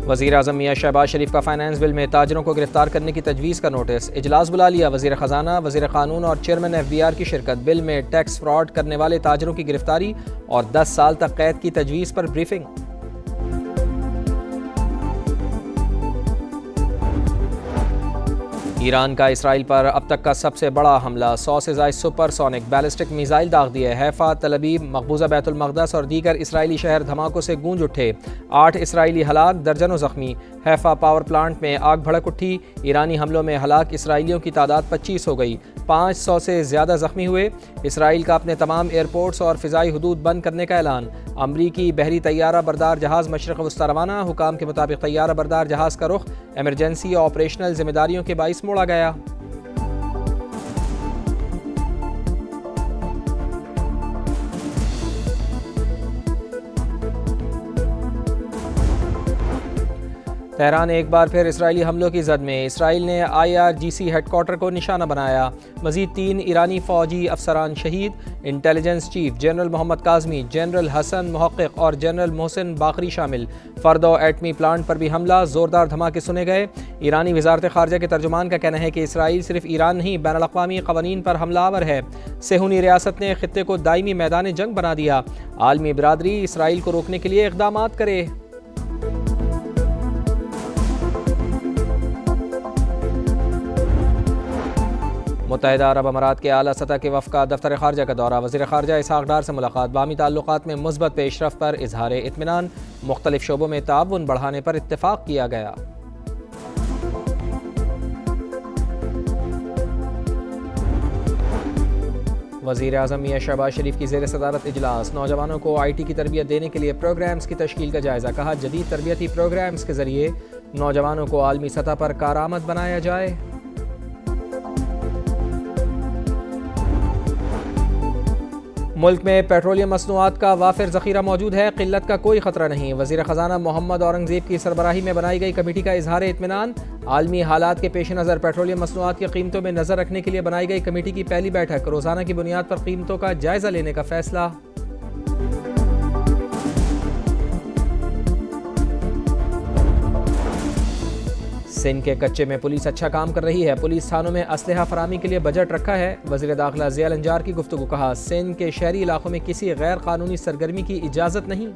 वज़ीर आज़म मियां शहबाज शरीफ का finance bill में ताजरों को गिरफ्तार करने की तजवीज़ का नोटिस। इजलास बुला लिया। वज़ीर ख़जाना, वज़ीर क़ानून और चेयरमैन FBR की शिरकत। बिल में टैक्स फ्रॉड करने वाले ताजरों की गिरफ्तारी और 10 साल तक कैद की तजवीज़ पर ब्रीफिंग। ईरान का इसराइल पर अब तक का सबसे बड़ा हमला। 100 से ज़ायद सुपरसोनिक बैलिस्टिक मिसाइल दाग दिए। हैफा, तल अबीब, मकबूजा बैतुल मक़दस और दीगर इसराइली शहर धमाकों से गूंज उठे। 8 इसराइली हलाक, दर्जनों ज़ख्मी। हैफा पावर प्लांट में आग भड़क उठी। ईरानी हमलों में हलाक इसराइलियों की तादाद 25 हो गई। 500 से ज़्यादा ज़ख्मी हुए। इसराइल का अपने तमाम एयरपोर्ट्स और फ़िज़ाई हदूद बंद करने का ऐलान। अमरीकी बहरी तैयारा बरदार जहाज़ मशरक़ वस्ता रवाना। हुकाम के मुताबिक तैयारा बरदार जहाज़ का रुख एमरजेंसी और ऑपरेशनल जिम्मेदारियों के बाइस मोड़ा गया। तेहरान एक बार फिर इसराइली हमलों की जद में। इसराइल ने IRGC हेडक्वार्टर को निशाना बनाया। मज़ीद 3 ईरानी फ़ौजी अफसरान शहीद। Intelligence chief general Mohammad Kazemi, general Hassan Mohaqeq और जनरल मोहसिन बाकरी शामिल। फ़र्दो एटमी प्लांट पर भी हमला, ज़ोरदार धमाके सुने गए। ईरानी वज़ारत ख़ारजा के तर्जुमान का कहना है कि इसराइल सिर्फ ईरान नहीं, बैनुल-अक़वामी क़वानीन पर हमलावर है। सेहूनी रियासत ने ख़ित्ते को दायमी मैदान जंग बना दिया। आलमी बिरादरी इसराइल को रोकने के लिए इक़दामात करे। मुत्तहिदा अरब अमारात के आला सतह के वफ़द का दफ्तर ख़ारजा का दौरा। वज़ीर ख़ारजा इसहाक़ डार से मुलाकात। बामी ताल्लुक़ात में मुस्बत पेशरफ़ पर इज़हार इत्मीनान। मुख्तलिफ़ शोबों में ताउन बढ़ाने पर इत्तेफ़ाक़ किया गया। वज़ीर आज़म मियां शहबाज शरीफ की ज़ेर सदारत इजलास। नौजवानों को IT की तरबियत देने के लिए प्रोग्राम्स की तश्कील का जायज़ा। कहा, जदीद तरबियती प्रोग्राम्स के ज़रिए नौजवानों को आलमी सतह पर कारआमद बनाया जाए। मुल्क में पेट्रोलियम मसनूआत का वाफिर ज़ख़ीरा मौजूद है, क़िल्लत का कोई ख़तरा नहीं। वज़ीर ख़जाना मोहम्मद औरंगज़ेब की सरबराही में बनाई गई कमेटी का इज़हार इत्मीनान। आलमी हालात के पेश नज़र पेट्रोलियम मसनूआत की कीमतों में नज़र रखने के लिए बनाई गई कमेटी की पहली बैठक। रोज़ाना की बुनियाद पर कीमतों का जायज़ा लेने का फ़ैसला। सिंध के कच्चे में पुलिस अच्छा काम कर रही है। पुलिस थानों में असलहा फरामी के लिए बजट रखा है। वज़ीर दाखिला ज़िया अंजार की गुफ्तगू। कहा, सिंध के शहरी इलाकों में किसी गैर कानूनी सरगर्मी की इजाज़त नहीं।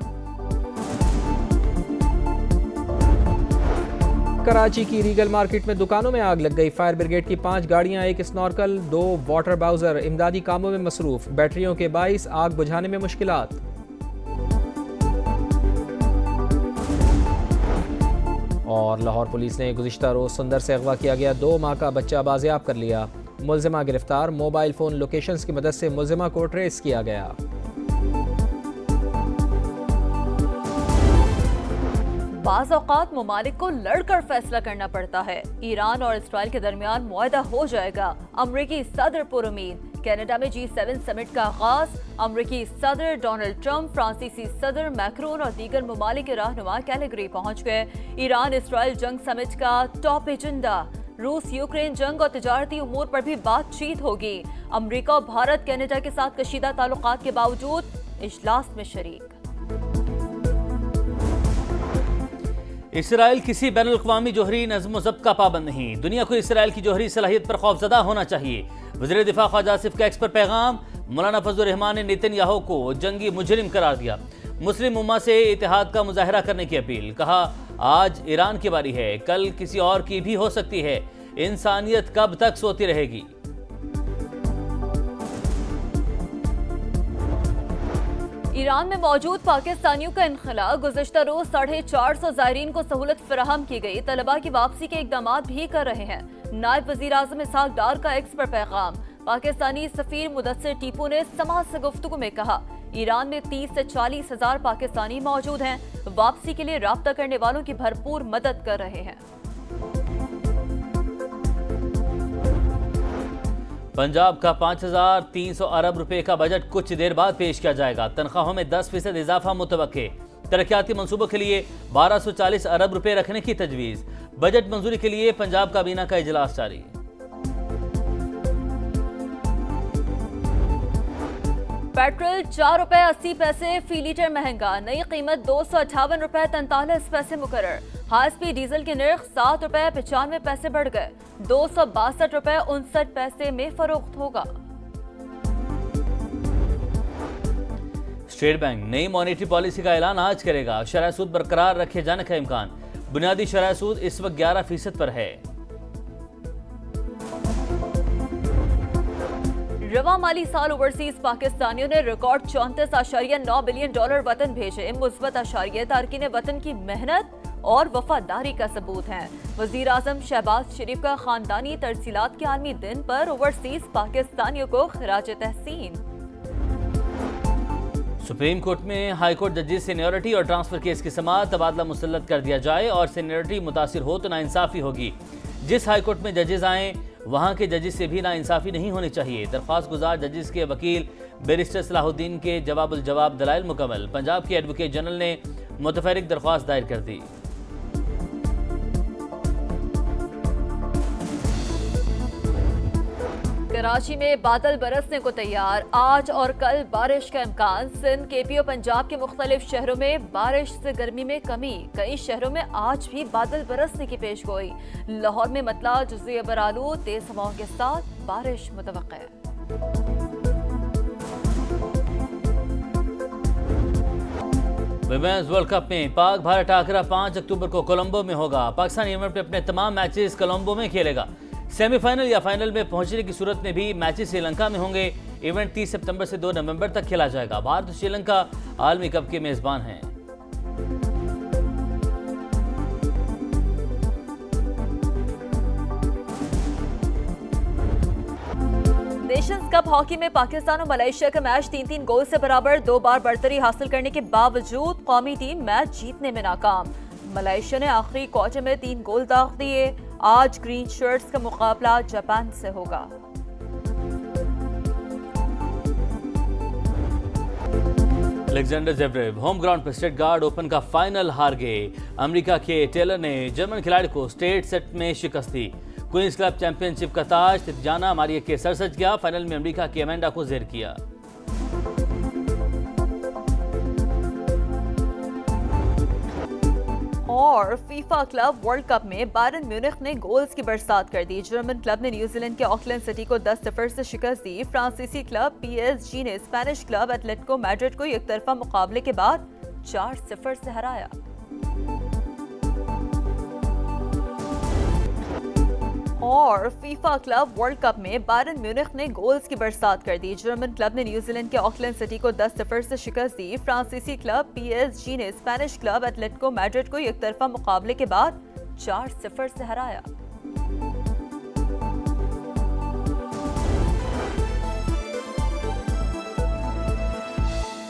कराची की रीगल मार्केट में दुकानों में आग लग गई। फायर ब्रिगेड की 5 गाड़ियां, 1 स्नॉर्कल, 2 वाटर बाउजर इमदादी कामों में मसरूफ। बैटरियों के बाइस आग बुझाने में मुश्किलात। और लाहौर पुलिस ने गुज़िश्ता रोज़ सुंदर से अगवा किया गया 2 माह का बच्चा बाजियाब कर लिया। मुल्ज़िमा गिरफ्तार। मोबाइल फ़ोन लोकेशंस की मदद से मुल्ज़िमा को ट्रेस किया गया। बाज़ औक़ात ममालिक को लड़कर फैसला करना पड़ता है। ईरान और इसराइल के दरमियान मुआहदा हो जाएगा। अमरीकी सदर पुरुमीद। कनाडा में G7 समिट का आगाज। अमरीकी सदर डोनाल्ड ट्रंप, फ्रांसीसी सदर मैक्रोन और दीगर ममालिक के रहनुमा कैलिगरी पहुंच गए। ईरान इसराइल जंग समिट का टॉप एजेंडा। रूस यूक्रेन जंग और तिजारती उमूर पर भी बातचीत होगी। अमरीका और भारत कनाडा के साथ कशीदा ताल्लुकात के बावजूद इजलास में शरीक। इसराइल किसी बैनुल-अक़वामी जोहरी नज़्म ज़ब्त का पाबंद नहीं। दुनिया को इसराइल की जोहरी सलाहियत पर खौफज़दा होना चाहिए। वज़ीर दिफा ख्वाजा आसिफ का एक्स पर पैगाम। मौलाना फजलुर रहमान ने नेतन्याहू को जंगी मुजरिम करार दिया। मुस्लिम उम्मा से इत्तेहाद का मुजाहरा करने की अपील। कहा, आज ईरान की बारी है, कल किसी और की भी हो सकती है। इंसानियत कब तक सोती रहेगी। ईरान में मौजूद पाकिस्तानियों का इनखला। गुज़श्ता रोज 450 ज़ायरीन को सहूलत फराहम की गई। तलबा की वापसी के इक़दाम भी कर रहे हैं। नायब वज़ीर आज़म इसहाक़ डार का एक्स पर पैगाम। पाकिस्तानी सफ़ीर मुदस्सिर टीपू ने समाज से गुफ्तगू में कहा, ईरान में 30 से 40 हज़ार पाकिस्तानी मौजूद हैं। वापसी के लिए राब्ता करने वालों की भरपूर मदद कर रहे हैं। पंजाब का 5300 अरब रुपए का बजट कुछ देर बाद पेश किया जाएगा। तनख्वाहों में 10% इजाफा मुतवक्के। तरक्याती मंसूबों के लिए 1240 अरब रुपए रखने की तजवीज़। बजट मंजूरी के लिए पंजाब काबीना का इजलास जारी। पेट्रोल 4 रुपए 80 पैसे फी लीटर महंगा। नई कीमत 258 रुपए 43 पैसे मुकर्रर। हाई स्पीड डीजल के नर्ख 7 रुपए 95 पैसे बढ़ गए, 262 रुपए 59 पैसे में फरोख्त होगा। स्टेट बैंक नई मॉनेटरी पॉलिसी का ऐलान आज करेगा। शरह सूद बरकरार रखे जाने का इम्कान। बुनियादी शरह सूद इस वक्त 11% पर है। रवा माली साल ओवरसीज पाकिस्तानियों ने रिकॉर्ड 34.9 बिलियन डॉलर वतन भेजे। मुस्बत अशारिये तारकीन वतन की मेहनत और वफादारी का सबूत है। वजीर आजम शहबाज शरीफ का खानदानी तरसीलात के आलमी दिन पर ओवरसीज पाकिस्तानियों को खिराज तहसीन। सुप्रीम कोर्ट में हाई कोर्ट जजेस सीनियरिटी और ट्रांसफर केस की समाअत तबादला मुसल्लत कर दिया जाए और सीनियरिटी मुतासिर हो तो नाइंसाफी होगी। जिस हाई कोर्ट में जजेस आए वहां के जजेस से भी नाइंसाफी नहीं होनी चाहिए। दरख्वास्त गुजार जजेस के वकील बैरिस्टर सलाहुद्दीन के जवाबुल जवाब दलाइल मुकम्मल। पंजाब के एडवोकेट जनरल ने मुतफरिक दरख्वास्त दायर कर दी। कराची में बादल बरसने को तैयार। आज और कल बारिश का इम्कान। सिंध, केपी और पंजाब के मुख्तलिफ शहरों में बारिश से गर्मी में कमी। कई शहरों में आज भी बादल बरसने की पेशगोई। लाहौर में मतला जुज़ी बरालू, तेज हवाओं के साथ बारिश मुतवक्के। विमेंस वर्ल्ड कप में पाक भारत टाकरा 5 अक्टूबर को कोलंबो में होगा। पाकिस्तान इवेंट में अपने तमाम मैचेस कोलंबो में खेलेगा। सेमीफाइनल या फाइनल में पहुंचने की सूरत में भी मैचेस श्रीलंका में होंगे। इवेंट 30 सितंबर से 2 नवंबर तक खेला जाएगा। भारत और श्रीलंका आलमी कप के मेजबान हैं। नेशंस कप हॉकी में पाकिस्तान और मलेशिया का मैच 3-3 गोल से बराबर। 2 बार बढ़तरी हासिल करने के बावजूद कौमी टीम मैच जीतने में नाकाम। मलेशिया ने आखिरी क्वार्टर में 3 गोल दाग दिए। आज ग्रीन शर्ट्स का मुकाबला जापान से होगा। अलेक्जेंडर ज़वेरेव होम ग्राउंड पर स्टटगार्ट ओपन का फाइनल हार गए। अमेरिका के टेलर ने जर्मन खिलाड़ी को स्ट्रेट सेट में शिकस्त दी। क्वींस क्लब चैंपियनशिप का ताज तिजाना मारिया के सर सज गया। फाइनल में अमेरिका की अमेंडा को ज़ेर किया। और फीफा क्लब वर्ल्ड कप में बायरन म्यूनिख ने गोल्स की बरसात कर दी। जर्मन क्लब ने न्यूजीलैंड के ऑकलैंड सिटी को 10-0 से शिकस्त दी। फ्रांसीसी क्लब PSG ने स्पेनिश क्लब एटलेटिको मैड्रिड को एक तरफा मुकाबले के बाद 4-0 से हराया। और फीफा क्लब वर्ल्ड कप में बायरन म्यूनिख ने गोल्स की बरसात कर दी। जर्मन क्लब ने न्यूजीलैंड के ऑकलैंड सिटी को 10-0 से शिकस्त दी। फ्रांसीसी क्लब PSG ने स्पेनिश क्लब एटलेटिको मैड्रिड को एक तरफा मुकाबले के बाद 4-0 से हराया।